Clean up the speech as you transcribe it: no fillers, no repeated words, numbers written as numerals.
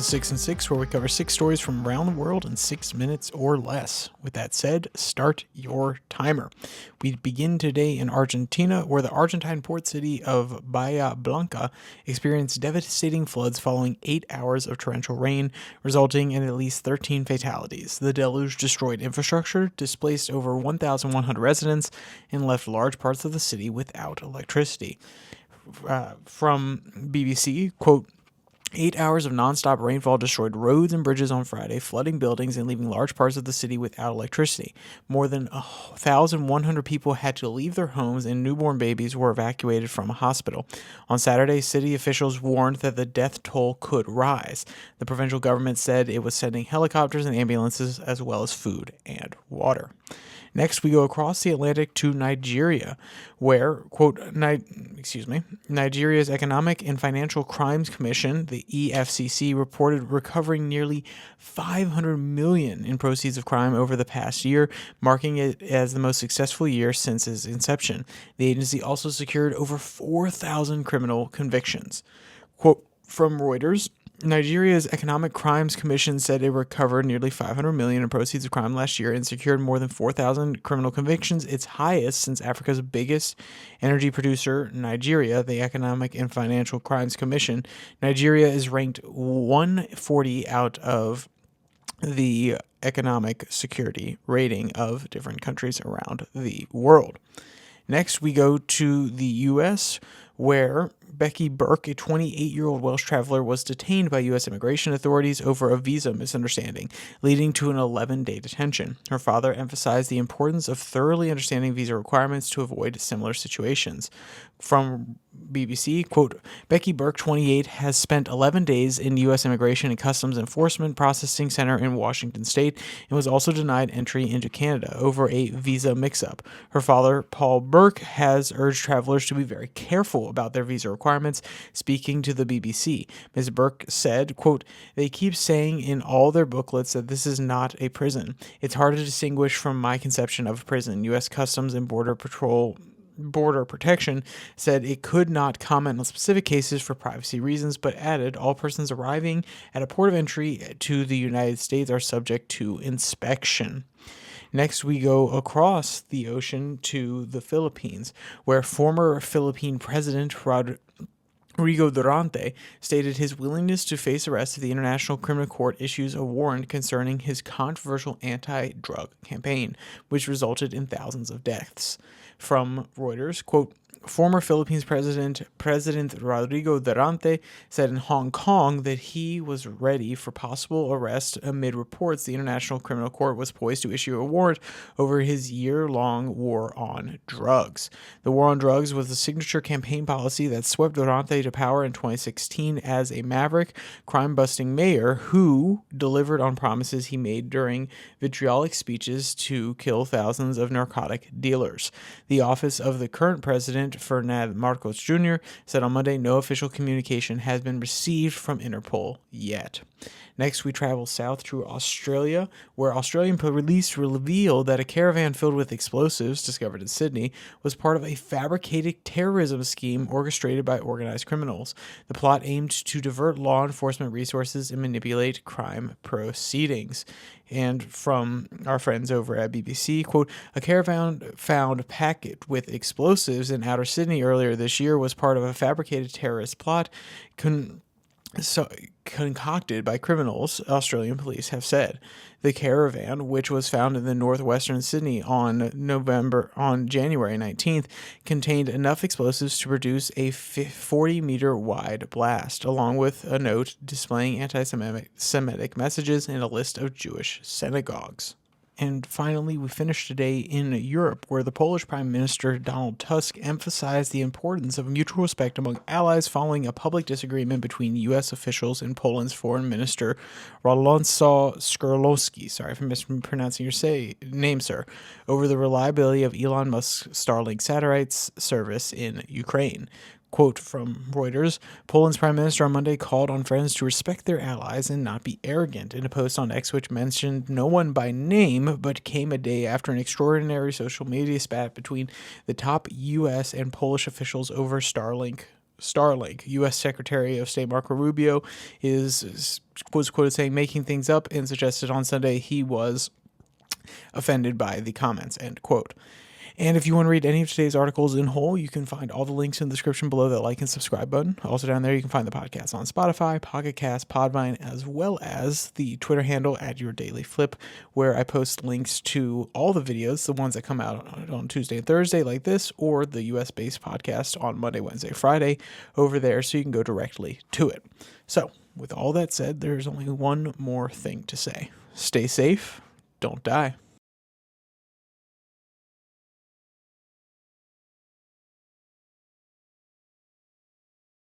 to 6 and 6, where we cover 6 stories from around the world in 6 minutes or less. With that said, start your timer. We begin today in Argentina, where the Argentine port city of Bahia Blanca experienced devastating floods following 8 hours of torrential rain, resulting in at least 13 fatalities. The deluge destroyed infrastructure, displaced over 1,100 residents, and left large parts of the city without electricity. From BBC, quote, 8 hours of nonstop rainfall destroyed roads and bridges on Friday, flooding buildings and leaving large parts of the city without electricity. More than 1,100 people had to leave their homes, and newborn babies were evacuated from a hospital. On Saturday, city officials warned that the death toll could rise. The provincial government said it was sending helicopters and ambulances as well as food and water. Next, we go across the Atlantic to Nigeria, where, quote, Nigeria's Economic and Financial Crimes Commission, the EFCC, reported recovering nearly $500 million in proceeds of crime over the past year, marking it as the most successful year since its inception. The agency also secured over 4,000 criminal convictions. Quote from Reuters, Nigeria's Economic Crimes Commission said it recovered nearly $500 million in proceeds of crime last year and secured more than 4,000 criminal convictions, its highest since Africa's biggest energy producer, Nigeria. The Economic and Financial Crimes Commission, Nigeria is ranked 140 out of the economic security rating of different countries around the world. Next, we go to the U.S., where Becky Burke, a 28-year-old Welsh traveler, was detained by U.S. immigration authorities over a visa misunderstanding, leading to an 11-day detention. Her father emphasized the importance of thoroughly understanding visa requirements to avoid similar situations. From BBC, quote, Becky Burke, 28, has spent 11 days in U.S. Immigration and Customs Enforcement Processing Center in Washington State and was also denied entry into Canada over a visa mix-up. Her father, Paul Burke, has urged travelers to be very careful about their visa requirements. Speaking to the BBC, Ms. Burke said, quote, they keep saying in all their booklets that this is not a prison. It's hard to distinguish from my conception of a prison. U.S. Customs and Border Protection said it could not comment on specific cases for privacy reasons, but added all persons arriving at a port of entry to the United States are subject to inspection. Next, we go across the ocean to the Philippines, where former Philippine President Rodrigo Durante stated his willingness to face arrest if the International Criminal Court issues a warrant concerning his controversial anti-drug campaign, which resulted in thousands of deaths. From Reuters, quote, former Philippines President Rodrigo Durante said in Hong Kong that he was ready for possible arrest amid reports the International Criminal Court was poised to issue a warrant over his year-long war on drugs. The war on drugs was the signature campaign policy that swept Durante to power in 2016 as a maverick, crime-busting mayor who delivered on promises he made during vitriolic speeches to kill thousands of narcotic dealers. The office of the current president, Ferdinand Marcos Jr., said on Monday no official communication has been received from Interpol yet. Next, we travel south to Australia, where Australian police revealed that a caravan filled with explosives discovered in Sydney was part of a fabricated terrorism scheme orchestrated by organized criminals. The plot aimed to divert law enforcement resources and manipulate crime proceedings. And from our friends over at BBC, quote, a caravan found packed with explosives in outer Sydney earlier this year was part of a fabricated terrorist plot concocted by criminals, Australian police have said. The caravan, which was found in the northwestern Sydney on January 19th, contained enough explosives to produce a 40-meter wide blast, along with a note displaying anti-Semitic messages and a list of Jewish synagogues. And finally, we finish today in Europe, where the Polish Prime Minister Donald Tusk emphasized the importance of mutual respect among allies following a public disagreement between U.S. officials and Poland's Foreign Minister Radosław Sikorski, sorry if I'm mispronouncing your name, sir, over the reliability of Elon Musk's Starlink satellite service in Ukraine. Quote from Reuters, Poland's prime minister on Monday called on friends to respect their allies and not be arrogant in a post on X which mentioned no one by name, but came a day after an extraordinary social media spat between the top U.S. and Polish officials over Starlink Starlink. U.S. Secretary of State Marco Rubio was quoted saying, making things up, and suggested on Sunday he was offended by the comments, end quote. And if you want to read any of today's articles in whole, you can find all the links in the description below that like and subscribe button. Also down there, you can find the podcast on Spotify, Pocket Cast, Podvine, as well as the Twitter handle @YourDailyFlip, where I post links to all the videos, the ones that come out on Tuesday and Thursday like this, or the US-based podcast on Monday, Wednesday, Friday over there, so you can go directly to it. So, with all that said, there's only one more thing to say. Stay safe, don't die.